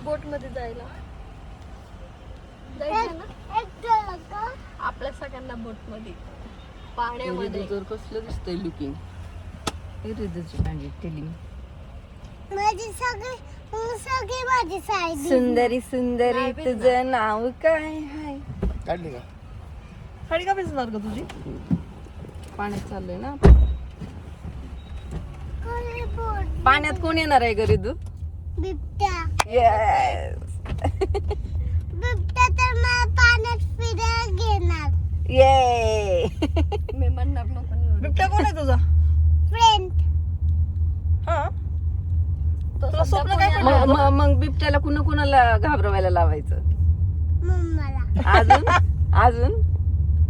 बोट मध्ये जायला जायचं ना आपल्या सगळ्यांना बोट मध्ये पाण्यामध्ये. जर कसलं दिसतंय लुकिंग सुंदरी सुंदरी तुझं नाव काय हाय? काढली का? साडी का भिजणार का तुझी? पाण्यात चाललंय ना. पाण्यात कोण येणार आहे घरी तू? बिबट्या. येस बिबट्या तर मला पाण्यात फिरायला घेणार. ये मी म्हणणार नको. बिबट्या कोण आहे तुझा? फ्रेंड. हा तुला स्वप्न काय मग बिबट्याला कुणा कुणाला घाबरवायला लावायचं? मम्माला. अजून अजून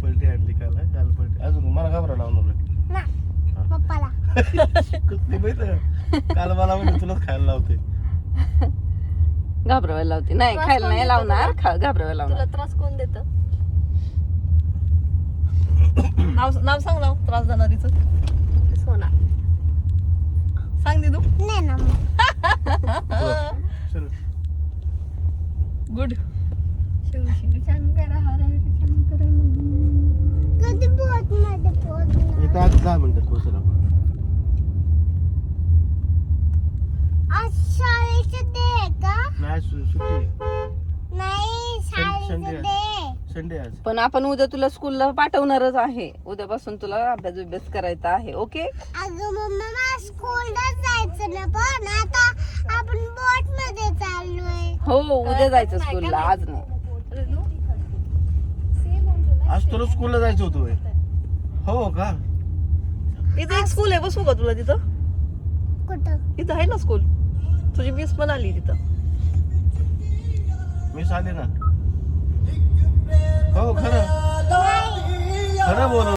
पलटी आणली काल पलटी. अजून मला घाबरा लावणार ना पप्पाला. कुठली माहित काल मला म्हणजे तुलाच खायला लावते. घाबरवायला लावते. नाही त्रास खायला कोण नाही देतं लावणार, तुला? घाबरवायला तुला लावणार. त्रास कोण देत? नाव सांग नाव त्रास देणारीच. सोना. सांग दे तू. नाही ना चल गुड. कधी बोट मध्ये पोहोचणार? इथं आज 10 मिनिटात पोहोचेल आपण. आज शाळेचे डे आहे का? नाही सुट्टी आहे. नाही शाळेचे संडे डे. संडे आज. पण आपण उद्या तुला स्कूलला पाठवणारच आहे. उद्यापासून तुला अभ्यास करायचा आहे. ओके. अगं मम्मा मला स्कूलला जायचं ना पण आता आपण बोट मध्ये चाललोय. हो उद्या जायचं स्कूलला, आज नाही. आज तुला स्कूलला जायचं होतं होय? हो का? इथं एक स्कूल आहे, बसू का तुला तिथं? कुठं? इथं आहे ना स्कूल. तुझी मिस पण आली तिथं. मिस आली ना. हो खरं खरं बोल.